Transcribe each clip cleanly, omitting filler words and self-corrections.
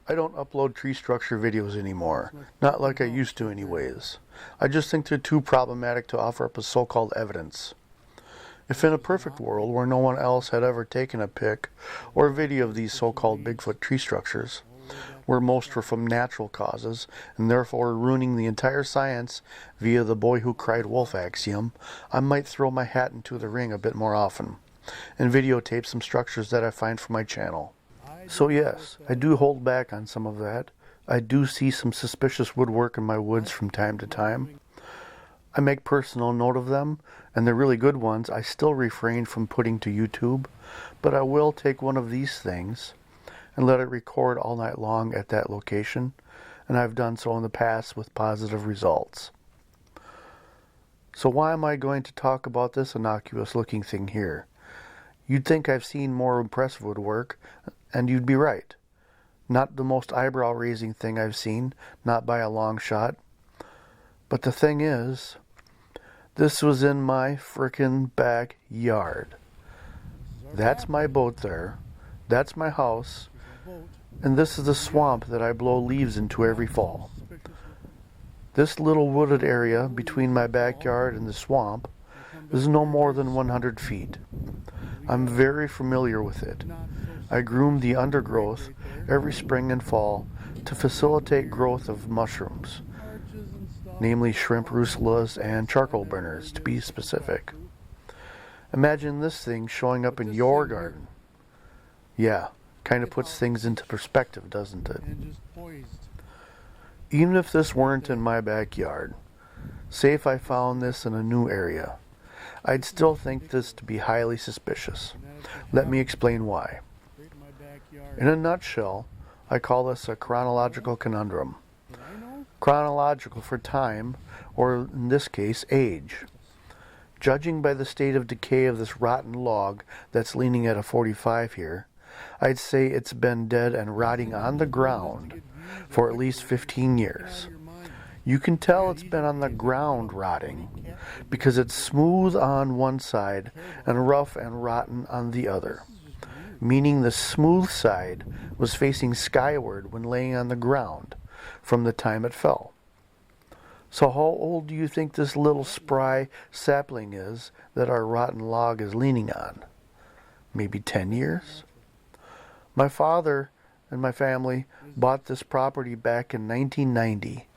I don't upload tree structure videos anymore, not like I used to anyways. I just think they're too problematic to offer up as so-called evidence. If in a perfect world where no one else had ever taken a pic or video of these so-called Bigfoot tree structures, where most were from natural causes and therefore ruining the entire science via the boy who cried wolf axiom, I might throw my hat into the ring a bit more often and videotape some structures that I find for my channel. So yes, I do hold back on some of that. I do see some suspicious woodwork in my woods from time to time. I make personal note of them, and the really good ones I still refrain from putting to YouTube, but I will take one of these things and let it record all night long at that location, and I've done so in the past with positive results. So why am I going to talk about this innocuous looking thing here? You'd think I've seen more impressive woodwork, and you'd be right. Not the most eyebrow-raising thing I've seen, not by a long shot. But the thing is, this was in my frickin' backyard. That's my boat there. That's my house. And this is the swamp that I blow leaves into every fall. This little wooded area between my backyard and the swamp is no more than 100 feet. I'm very familiar with it. I groom the undergrowth every spring and fall to facilitate growth of mushrooms, namely shrimp russulas and charcoal burners, to be specific. Imagine this thing showing up in your garden. Yeah, kind of puts things into perspective, doesn't it? Even if this weren't in my backyard, say if I found this in a new area, I'd still think this to be highly suspicious. Let me explain why. In a nutshell, I call this a chronological conundrum. Chronological for time, or in this case, age. Judging by the state of decay of this rotten log that's leaning at a 45 here, I'd say it's been dead and rotting on the ground for at least 15 years. You can tell it's been on the ground rotting because it's smooth on one side and rough and rotten on the other, meaning the smooth side was facing skyward when laying on the ground from the time it fell. So how old do you think this little spry sapling is that our rotten log is leaning on? Maybe 10 years? My father and my family bought this property back in 1990.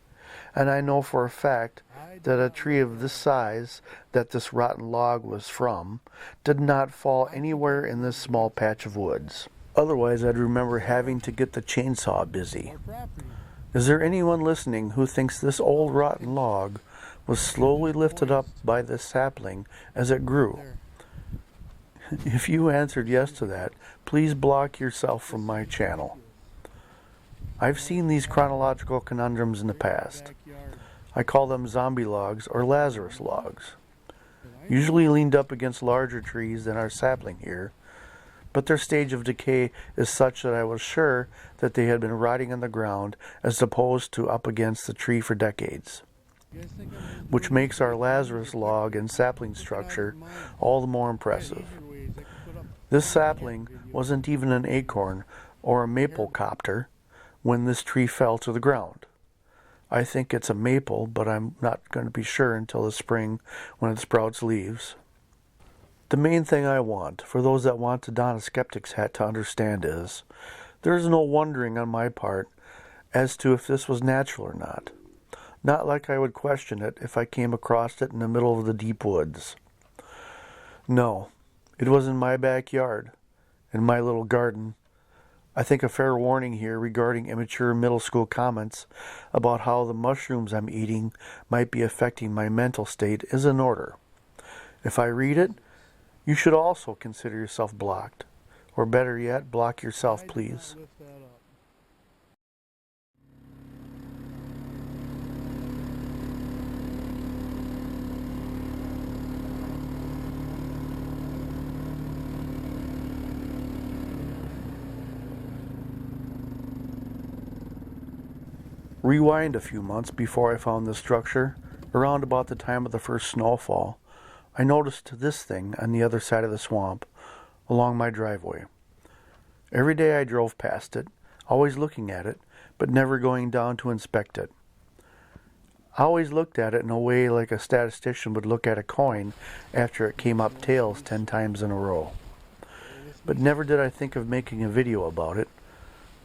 And I know for a fact that a tree of this size that this rotten log was from did not fall anywhere in this small patch of woods. Otherwise, I'd remember having to get the chainsaw busy. Is there anyone listening who thinks this old rotten log was slowly lifted up by this sapling as it grew? If you answered yes to that, please block yourself from my channel. I've seen these chronological conundrums in the past. I call them zombie logs or Lazarus logs. Usually leaned up against larger trees than our sapling here, but their stage of decay is such that I was sure that they had been rotting on the ground as opposed to up against the tree for decades, which makes our Lazarus log and sapling structure all the more impressive. This sapling wasn't even an acorn or a maple copter when this tree fell to the ground. I think it's a maple, but I'm not going to be sure until the spring when it sprouts leaves. The main thing I want, for those that want to don a skeptic's hat to understand, is there is no wondering on my part as to if this was natural or not. Not like I would question it if I came across it in the middle of the deep woods. No, it was in my backyard, in my little garden. I think a fair warning here regarding immature middle school comments about how the mushrooms I'm eating might be affecting my mental state is in order. If I read it, you should also consider yourself blocked. Or better yet, block yourself, please. Rewind a few months before I found this structure, around about the time of the first snowfall, I noticed this thing on the other side of the swamp, along my driveway. Every day I drove past it, always looking at it, but never going down to inspect it. I always looked at it in a way like a statistician would look at a coin after it came up tails 10 times in a row. But never did I think of making a video about it.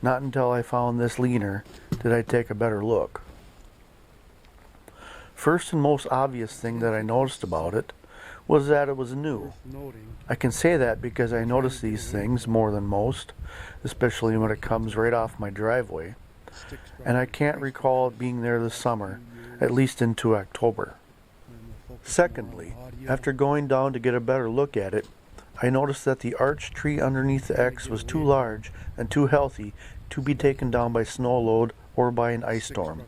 Not until I found this leaner did I take a better look. First and most obvious thing that I noticed about it was that it was new. I can say that because I notice these things more than most, especially when it comes right off my driveway, and I can't recall it being there this summer, at least into October. Secondly, after going down to get a better look at it, I noticed that the arch tree underneath the X was too large and too healthy to be taken down by snow load or by an ice storm,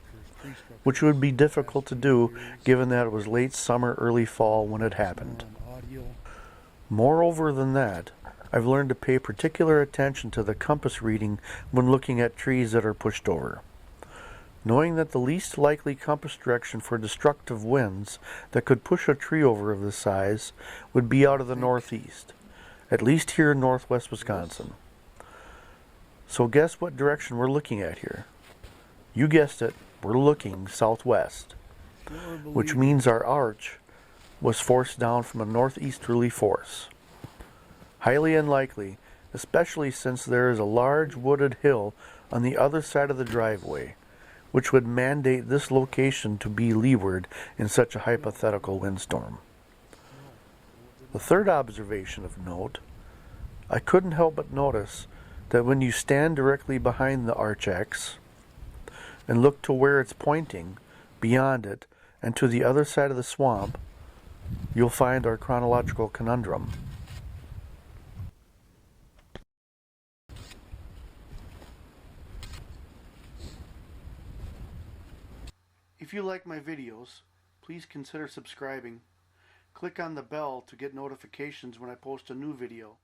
which would be difficult to do given that it was late summer, early fall when it happened. Moreover than that, I've learned to pay particular attention to the compass reading when looking at trees that are pushed over. Knowing that the least likely compass direction for destructive winds that could push a tree over of this size would be out of the northeast, at least here in northwest Wisconsin. So guess what direction we're looking at here? You guessed it, we're looking southwest, which means our arch was forced down from a northeasterly force. Highly unlikely, especially since there is a large wooded hill on the other side of the driveway, which would mandate this location to be leeward in such a hypothetical windstorm. The third observation of note, I couldn't help but notice that when you stand directly behind the arch X and look to where it's pointing, beyond it, and to the other side of the swamp, you'll find our chronological conundrum. If you like my videos, please consider subscribing. Click on the bell to get notifications when I post a new video.